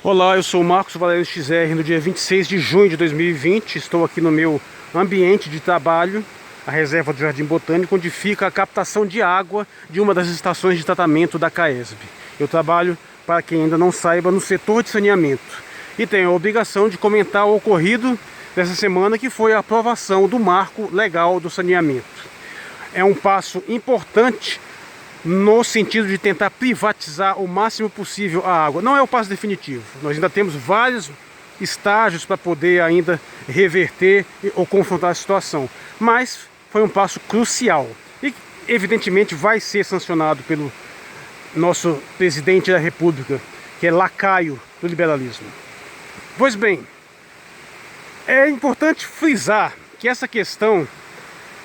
Olá, eu sou o Marcos Valério XR, no dia 26 de junho de 2020. Estou aqui no meu ambiente de trabalho, a reserva do Jardim Botânico, onde fica a captação de água de uma das estações de tratamento da CAESB. Eu trabalho, para quem ainda não saiba, no setor de saneamento e tenho a obrigação de comentar o ocorrido dessa semana, que foi a aprovação do marco legal do saneamento. É um passo importante no sentido de tentar privatizar o máximo possível a água. Não é o passo definitivo. Nós ainda temos vários estágios para poder ainda reverter ou confrontar a situação. Mas foi um passo crucial. E evidentemente vai ser sancionado pelo nosso presidente da República, que é lacaio do liberalismo. Pois bem, é importante frisar que essa questão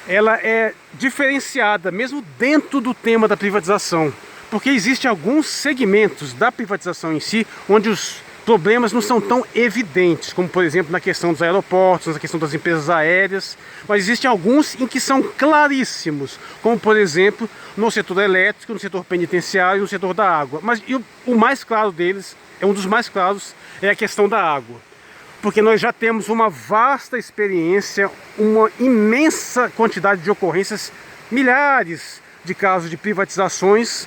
ela é diferenciada mesmo dentro do tema da privatização, porque existem alguns segmentos da privatização em si onde os problemas não são tão evidentes, como por exemplo na questão dos aeroportos, na questão das empresas aéreas, mas existem alguns em que são claríssimos, como por exemplo no setor elétrico, no setor penitenciário e no setor da água. Mas o mais claro deles, um dos mais claros, é a questão da água. Porque nós já temos uma vasta experiência, uma imensa quantidade de ocorrências, milhares de casos de privatizações,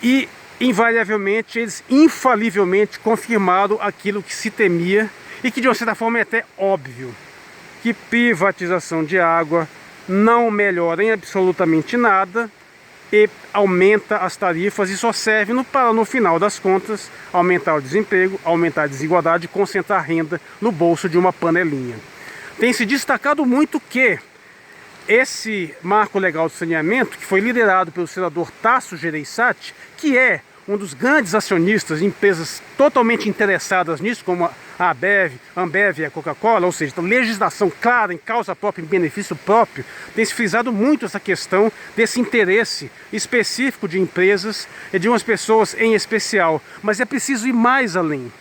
e invariavelmente eles infalivelmente confirmaram aquilo que se temia e que de uma certa forma é até óbvio, que privatização de água não melhora em absolutamente nada e aumenta as tarifas e só serve para, no final das contas, aumentar o desemprego, aumentar a desigualdade e concentrar renda no bolso de uma panelinha. Tem se destacado muito que esse marco legal de saneamento, que foi liderado pelo senador Tasso Gereissati, que é um dos grandes acionistas de empresas totalmente interessadas nisso, como a Ambev e a Coca-Cola, ou seja, legislação clara, em causa própria, em benefício próprio, tem se frisado muito essa questão desse interesse específico de empresas e de umas pessoas em especial. Mas é preciso ir mais além.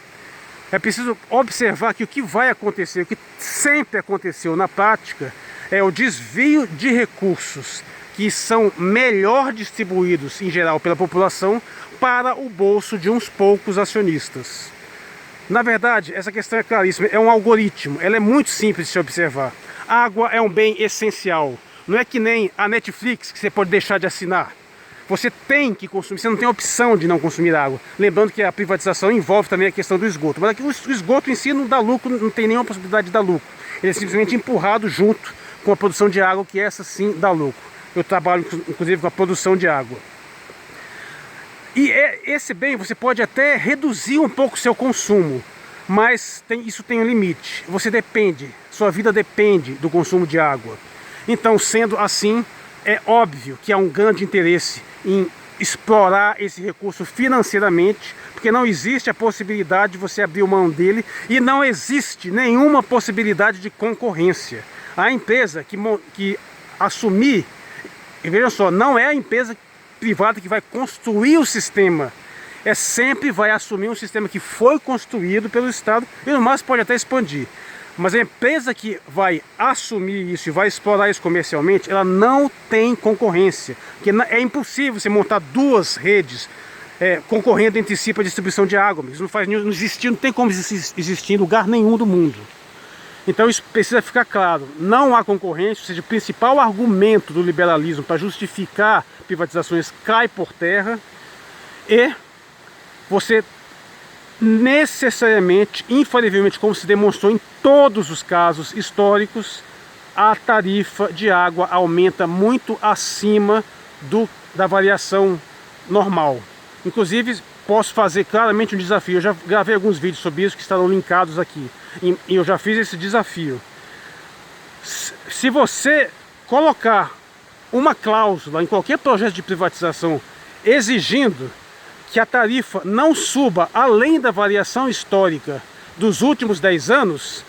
É preciso observar que o que vai acontecer, o que sempre aconteceu na prática, é o desvio de recursos que são melhor distribuídos, em geral, pela população, para o bolso de uns poucos acionistas. Na verdade, essa questão é claríssima, é um algoritmo, ela é muito simples de se observar. A água é um bem essencial, não é que nem a Netflix, que você pode deixar de assinar. Você tem que consumir, você não tem opção de não consumir água. Lembrando que a privatização envolve também a questão do esgoto. Mas aqui o esgoto em si não dá lucro, não tem nenhuma possibilidade de dar lucro. Ele é simplesmente empurrado junto com a produção de água, que essa sim dá lucro. Eu trabalho inclusive com a produção de água. E esse bem você pode até reduzir um pouco o seu consumo, mas isso tem um limite. Você depende, sua vida depende do consumo de água. Então, sendo assim, é óbvio que há um grande interesse em explorar esse recurso financeiramente, porque não existe a possibilidade de você abrir mão dele e não existe nenhuma possibilidade de concorrência. A empresa que assumir, e vejam só, não é a empresa privada que vai construir o sistema, sempre vai assumir um sistema que foi construído pelo Estado e no máximo pode até expandir. Mas a empresa que vai assumir isso e vai explorar isso comercialmente, ela não tem concorrência. Porque é impossível você montar duas redes concorrendo entre si para distribuição de água. Isso não tem como existir em lugar nenhum do mundo. Então isso precisa ficar claro. Não há concorrência, ou seja, o principal argumento do liberalismo para justificar privatizações cai por terra. E você necessariamente, infalivelmente, como se demonstrou em todos os casos históricos, a tarifa de água aumenta muito acima da variação normal. Inclusive, posso fazer claramente um desafio. Eu já gravei alguns vídeos sobre isso que estarão linkados aqui. E eu já fiz esse desafio. Se você colocar uma cláusula em qualquer projeto de privatização exigindo que a tarifa não suba além da variação histórica dos últimos 10 anos,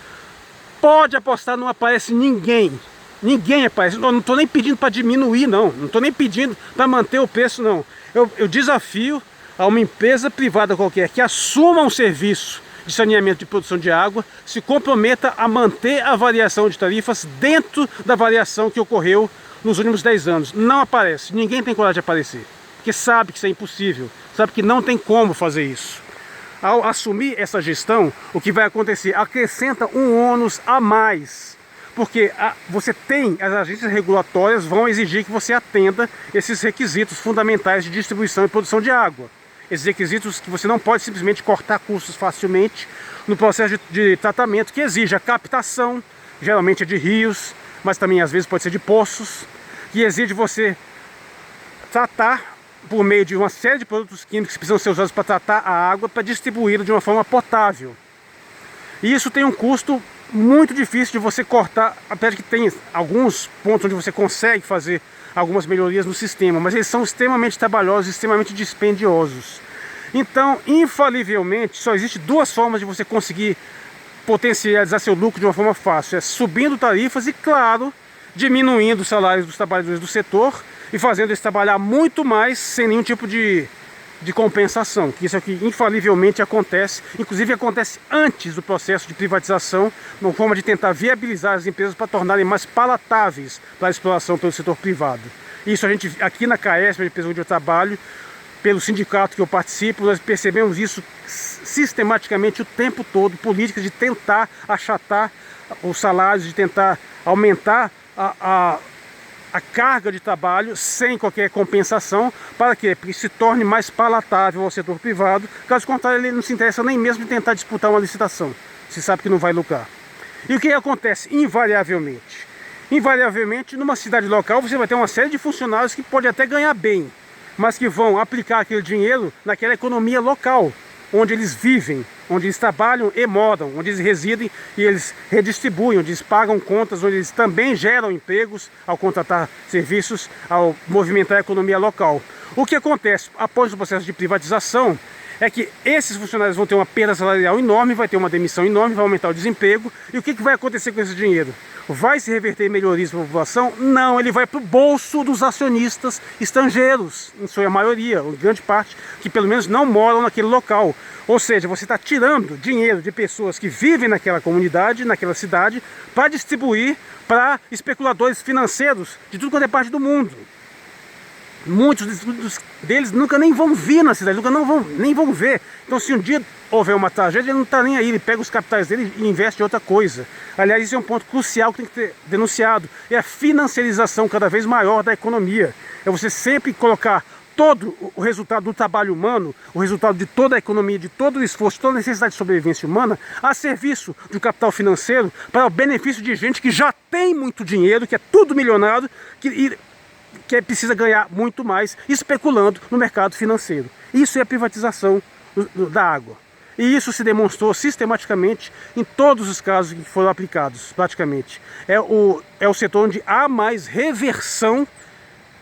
pode apostar, não aparece ninguém. Ninguém aparece. Eu não estou nem pedindo para diminuir, não. Não estou nem pedindo para manter o preço, não. Eu desafio a uma empresa privada qualquer que assuma um serviço de saneamento de produção de água, se comprometa a manter a variação de tarifas dentro da variação que ocorreu nos últimos 10 anos. Não aparece. Ninguém tem coragem de aparecer. Porque sabe que isso é impossível, sabe que não tem como fazer isso. ao assumir essa gestão, o que vai acontecer? Acrescenta um ônus a mais. Porque as agências regulatórias vão exigir que você atenda esses requisitos fundamentais de distribuição e produção de água. Esses requisitos que você não pode simplesmente cortar custos facilmente no processo de tratamento, que exige a captação, geralmente é de rios, mas também às vezes pode ser de poços, que exige você tratar por meio de uma série de produtos químicos que precisam ser usados para tratar a água, para distribuí-la de uma forma potável. E isso tem um custo muito difícil de você cortar, apesar de que tem alguns pontos onde você consegue fazer algumas melhorias no sistema, mas eles são extremamente trabalhosos, extremamente dispendiosos. Então, infalivelmente, só existe duas formas de você conseguir potencializar seu lucro de uma forma fácil: é subindo tarifas e, claro, diminuindo os salários dos trabalhadores do setor e fazendo eles trabalhar muito mais sem nenhum tipo de compensação, que isso é o que infalivelmente acontece, inclusive acontece antes do processo de privatização, uma forma de tentar viabilizar as empresas para tornarem mais palatáveis para a exploração pelo setor privado. Isso a gente, aqui na CAESP, a empresa onde eu trabalho, pelo sindicato que eu participo, nós percebemos isso sistematicamente o tempo todo, políticas de tentar achatar os salários, de tentar aumentar a carga de trabalho sem qualquer compensação. Para quê? Porque se torne mais palatável ao setor privado. Caso contrário, ele não se interessa nem mesmo de tentar disputar uma licitação, se sabe que não vai lucrar. E o que acontece? Invariavelmente, numa cidade local, você vai ter uma série de funcionários que pode até ganhar bem, mas que vão aplicar aquele dinheiro naquela economia local, onde eles vivem, onde eles trabalham e moram, onde eles residem e eles redistribuem, onde eles pagam contas, onde eles também geram empregos ao contratar serviços, ao movimentar a economia local. O que acontece após o processo de privatização é que esses funcionários vão ter uma perda salarial enorme, vai ter uma demissão enorme, vai aumentar o desemprego. E o que vai acontecer com esse dinheiro? Vai se reverter em melhorias para a população? Não, ele vai para o bolso dos acionistas estrangeiros, em sua maioria, ou grande parte, que pelo menos não moram naquele local. Ou seja, você está tirando dinheiro de pessoas que vivem naquela comunidade, naquela cidade, para distribuir para especuladores financeiros de tudo quanto é parte do mundo. Muitos deles nunca nem vão vir na cidade, nem vão ver. Então, se um dia houver uma tragédia, ele não está nem aí, ele pega os capitais dele e investe em outra coisa. Aliás, isso é um ponto crucial que tem que ser denunciado: é a financiarização cada vez maior da economia. É você sempre colocar todo o resultado do trabalho humano, o resultado de toda a economia, de todo o esforço, toda a necessidade de sobrevivência humana, a serviço do capital financeiro, para o benefício de gente que já tem muito dinheiro, que é tudo milionário, que precisa ganhar muito mais especulando no mercado financeiro. Isso é a privatização da água. E isso se demonstrou sistematicamente em todos os casos que foram aplicados, praticamente. É o setor onde há mais reversão,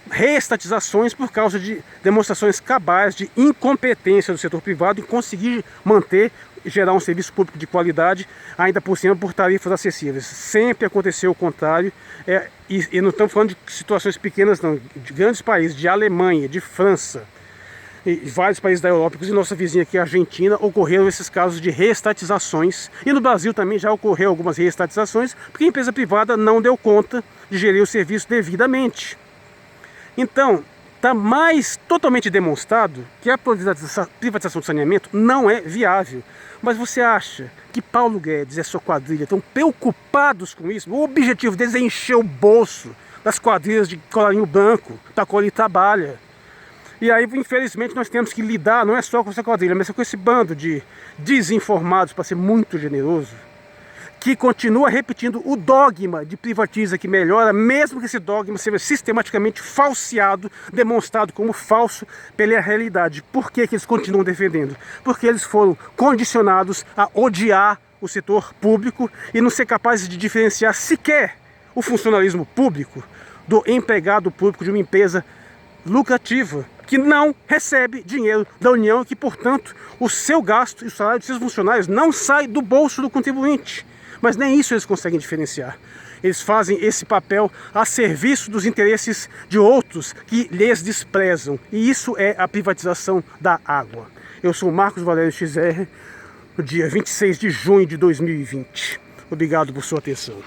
reestatizações por causa de demonstrações cabais de incompetência do setor privado em conseguir manter e gerar um serviço público de qualidade, ainda por cima por tarifas acessíveis. Sempre aconteceu o contrário, e não estamos falando de situações pequenas não, de grandes países, de Alemanha, de França, e vários países da Europa, inclusive nossa vizinha aqui, a Argentina, ocorreram esses casos de reestatizações. E no Brasil também já ocorreu algumas reestatizações, porque a empresa privada não deu conta de gerir o serviço devidamente. Então, está mais totalmente demonstrado que a privatização do saneamento não é viável. Mas você acha que Paulo Guedes e a sua quadrilha estão preocupados com isso? O objetivo deles é encher o bolso das quadrilhas de colarinho branco, da qual ele trabalha. E aí, infelizmente, nós temos que lidar não é só com essa quadrilha, mas com esse bando de desinformados, para ser muito generoso, que continua repetindo o dogma de privatiza que melhora, mesmo que esse dogma seja sistematicamente falseado, demonstrado como falso pela realidade. Por que eles continuam defendendo? Porque eles foram condicionados a odiar o setor público e não ser capazes de diferenciar sequer o funcionalismo público do empregado público de uma empresa lucrativa, que não recebe dinheiro da União e que, portanto, o seu gasto e o salário de seus funcionários não sai do bolso do contribuinte. Mas nem isso eles conseguem diferenciar. Eles fazem esse papel a serviço dos interesses de outros que lhes desprezam. E isso é a privatização da água. Eu sou Marcos Valério XR, no dia 26 de junho de 2020. Obrigado por sua atenção.